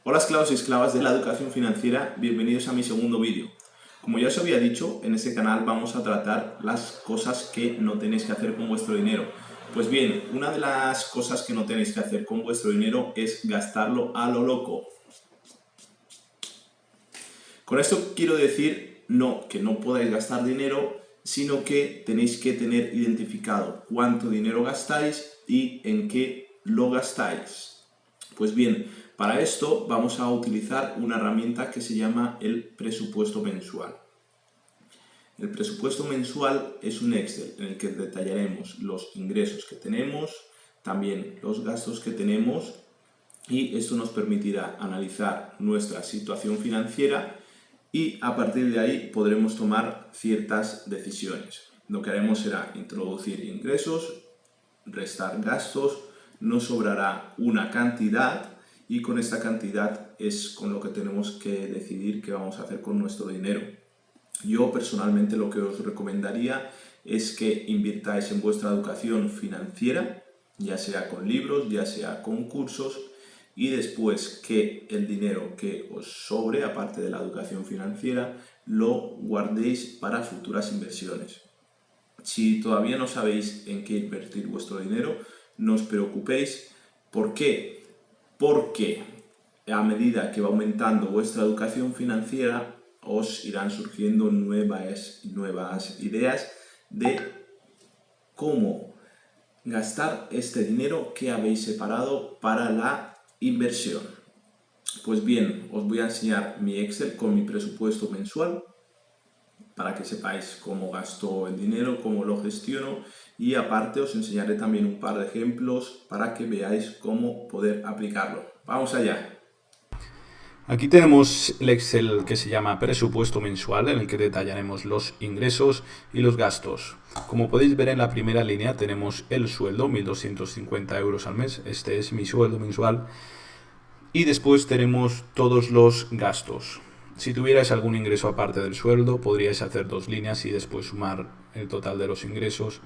Hola esclavos y esclavas de la educación financiera, bienvenidos a mi segundo vídeo. Como ya os había dicho, en este canal vamos a tratar las cosas que no tenéis que hacer con vuestro dinero. Pues bien, una de las cosas que no tenéis que hacer con vuestro dinero es gastarlo a lo loco. Con esto quiero decir no que no podáis gastar dinero, sino que tenéis que tener identificado cuánto dinero gastáis y en qué lo gastáis. Pues bien, para esto vamos a utilizar una herramienta que se llama el presupuesto mensual. El presupuesto mensual es un Excel en el que detallaremos los ingresos que tenemos, también los gastos que tenemos, y esto nos permitirá analizar nuestra situación financiera y a partir de ahí podremos tomar ciertas decisiones. Lo que haremos será introducir ingresos, restar gastos, nos sobrará una cantidad y con esta cantidad es con lo que tenemos que decidir qué vamos a hacer con nuestro dinero. Yo personalmente lo que os recomendaría es que invirtáis en vuestra educación financiera, ya sea con libros, ya sea con cursos, y después que el dinero que os sobre, aparte de la educación financiera, lo guardéis para futuras inversiones. Si todavía no sabéis en qué invertir vuestro dinero, no os preocupéis. ¿Por qué? Porque a medida que va aumentando vuestra educación financiera, os irán surgiendo nuevas ideas de cómo gastar este dinero que habéis separado para la inversión. Pues bien, os voy a enseñar mi Excel con mi presupuesto mensual para que sepáis cómo gasto el dinero, cómo lo gestiono, y aparte os enseñaré también un par de ejemplos para que veáis cómo poder aplicarlo. ¡Vamos allá! Aquí tenemos el Excel que se llama presupuesto mensual, en el que detallaremos los ingresos y los gastos. Como podéis ver, en la primera línea tenemos el sueldo, 1.250 euros al mes. Este es mi sueldo mensual. Y después tenemos todos los gastos. Si tuvierais algún ingreso aparte del sueldo, podríais hacer dos líneas y después sumar el total de los ingresos,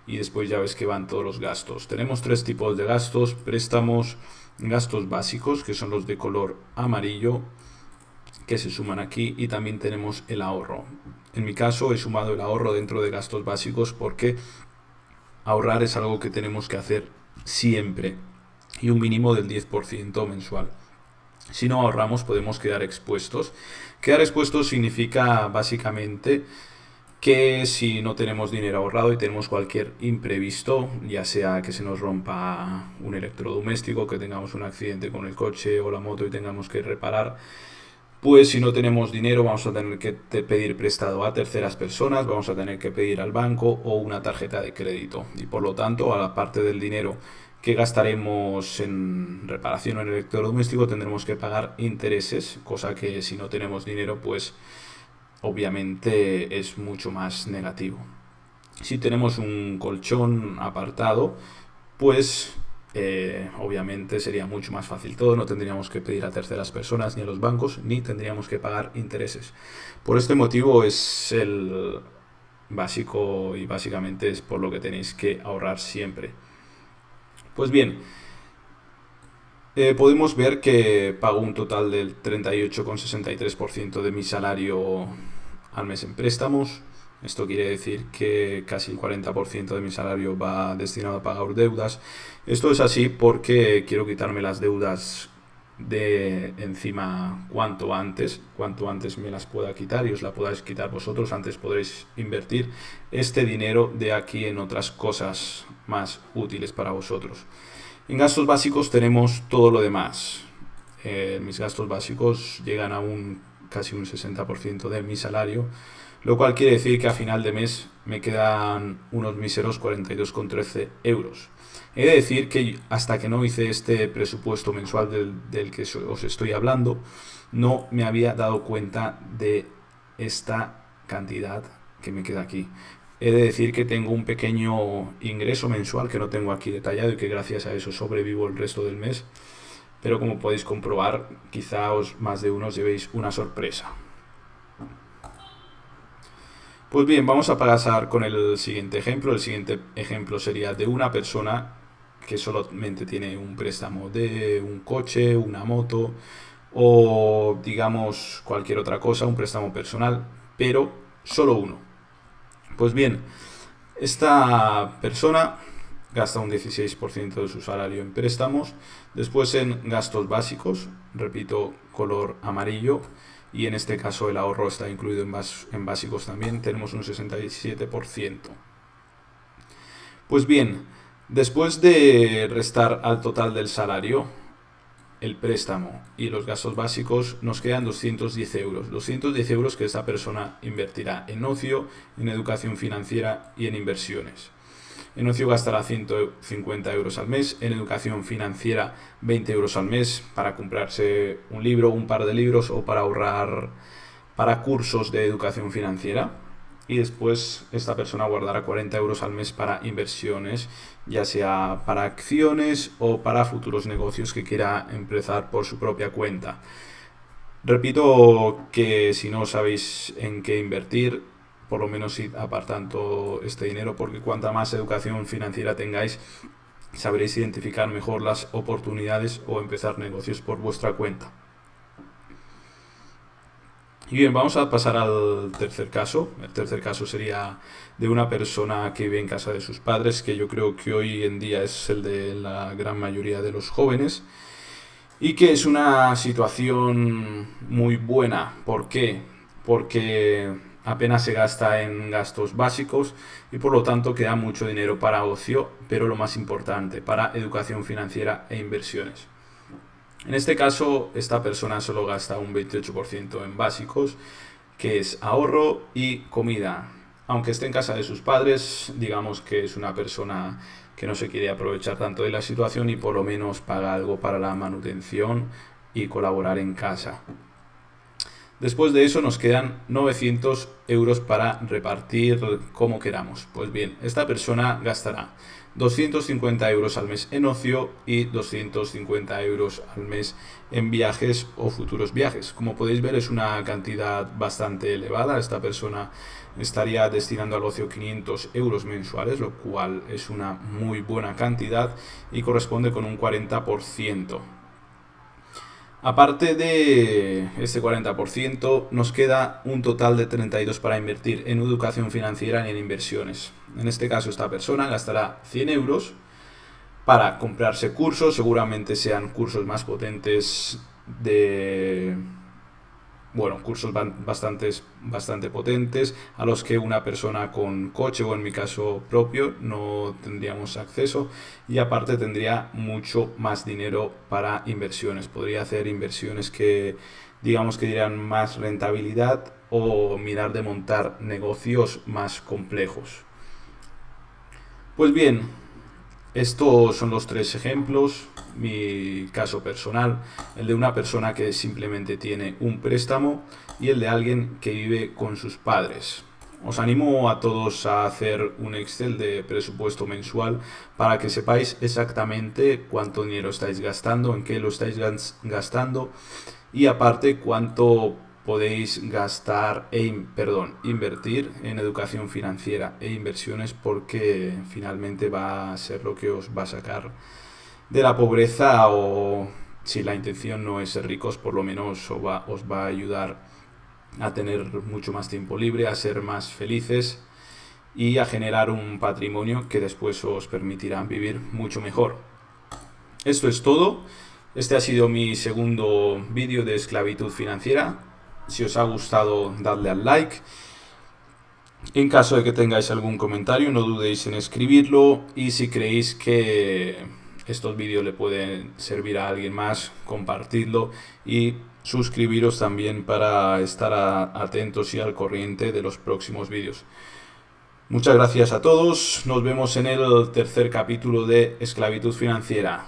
y después ya ves que van todos los gastos. Tenemos tres tipos de gastos: préstamos, gastos básicos, que son los de color amarillo, que se suman aquí, y también tenemos el ahorro. En mi caso he sumado el ahorro dentro de gastos básicos porque ahorrar es algo que tenemos que hacer siempre, y un mínimo del 10% mensual. Si no ahorramos podemos quedar expuestos. Quedar expuestos significa básicamente que si no tenemos dinero ahorrado y tenemos cualquier imprevisto, ya sea que se nos rompa un electrodoméstico, que tengamos un accidente con el coche o la moto y tengamos que reparar, pues si no tenemos dinero vamos a tener que pedir prestado a terceras personas, vamos a tener que pedir al banco o una tarjeta de crédito. Y por lo tanto, a la parte del dinero que gastaremos en reparación o en electrodoméstico, tendremos que pagar intereses, cosa que si no tenemos dinero, pues obviamente es mucho más negativo. Si tenemos un colchón apartado, pues obviamente sería mucho más fácil todo, no tendríamos que pedir a terceras personas ni a los bancos, ni tendríamos que pagar intereses. Por este motivo es el básico, y básicamente es por lo que tenéis que ahorrar siempre. Pues bien, podemos ver que pago un total del 38,63% de mi salario al mes en préstamos. Esto quiere decir que casi el 40% de mi salario va destinado a pagar deudas. Esto es así porque quiero quitarme las deudas de encima cuanto antes me las pueda quitar y os la podáis quitar vosotros. Antes podréis invertir este dinero de aquí en otras cosas más útiles para vosotros. En gastos básicos tenemos todo lo demás. Mis gastos básicos llegan a casi un 60% de mi salario, lo cual quiere decir que a final de mes me quedan unos míseros 42,13 euros. He de decir que hasta que no hice este presupuesto mensual del que os estoy hablando, no me había dado cuenta de esta cantidad que me queda aquí. He de decir que tengo un pequeño ingreso mensual que no tengo aquí detallado y que gracias a eso sobrevivo el resto del mes. Pero como podéis comprobar, quizá más de uno os llevéis una sorpresa. Pues bien, vamos a pasar con el siguiente ejemplo. El siguiente ejemplo sería de una persona que solamente tiene un préstamo de un coche, una moto o digamos cualquier otra cosa, un préstamo personal, pero solo uno. Pues bien, esta persona gasta un 16% de su salario en préstamos, después en gastos básicos, repito, color amarillo, y en este caso el ahorro está incluido en básicos también, tenemos un 67%. Pues bien, después de restar al total del salario, el préstamo y los gastos básicos, nos quedan 210 euros. 210 euros que esta persona invertirá en ocio, en educación financiera y en inversiones. En ocio gastará 150 euros al mes, en educación financiera 20 euros al mes para comprarse un libro, un par de libros o para ahorrar para cursos de educación financiera. Y después esta persona guardará 40 euros al mes para inversiones, ya sea para acciones o para futuros negocios que quiera empezar por su propia cuenta. Repito que si no sabéis en qué invertir, por lo menos id apartando este dinero, porque cuanta más educación financiera tengáis, sabréis identificar mejor las oportunidades o empezar negocios por vuestra cuenta. Y bien, vamos a pasar al tercer caso. El tercer caso sería de una persona que vive en casa de sus padres, que yo creo que hoy en día es el de la gran mayoría de los jóvenes, y que es una situación muy buena. ¿Por qué? Porque apenas se gasta en gastos básicos y por lo tanto queda mucho dinero para ocio, pero lo más importante, para educación financiera e inversiones. En este caso, esta persona solo gasta un 28% en básicos, que es ahorro y comida. Aunque esté en casa de sus padres, digamos que es una persona que no se quiere aprovechar tanto de la situación y por lo menos paga algo para la manutención y colaborar en casa. Después de eso nos quedan 900 euros para repartir como queramos. Pues bien, esta persona gastará 250 euros al mes en ocio y 250 euros al mes en viajes o futuros viajes. Como podéis ver, es una cantidad bastante elevada. Esta persona estaría destinando al ocio 500 euros mensuales, lo cual es una muy buena cantidad y corresponde con un 40%. Aparte de este 40%, nos queda un total de 32 para invertir en educación financiera y en inversiones. En este caso, esta persona gastará 100 euros para comprarse cursos, seguramente sean cursos más potentes cursos bastante potentes a los que una persona con coche o en mi caso propio no tendríamos acceso, y aparte tendría mucho más dinero para inversiones. Podría hacer inversiones que digamos que dieran más rentabilidad o mirar de montar negocios más complejos. Pues bien, estos son los tres ejemplos. Mi caso personal, el de una persona que simplemente tiene un préstamo y el de alguien que vive con sus padres. Os animo a todos a hacer un Excel de presupuesto mensual para que sepáis exactamente cuánto dinero estáis gastando, en qué lo estáis gastando y aparte cuánto podéis invertir en educación financiera e inversiones, porque finalmente va a ser lo que os va a sacar de la pobreza, o si la intención no es ser ricos, por lo menos os va a ayudar a tener mucho más tiempo libre, a ser más felices y a generar un patrimonio que después os permitirá vivir mucho mejor. Esto es todo. Este ha sido mi segundo vídeo de esclavitud financiera. Si os ha gustado, dadle al like. En caso de que tengáis algún comentario, no dudéis en escribirlo, y si creéis que estos vídeos le pueden servir a alguien más, compartidlo y suscribiros también para estar atentos y al corriente de los próximos vídeos. Muchas gracias a todos. Nos vemos en el tercer capítulo de Esclavitud Financiera.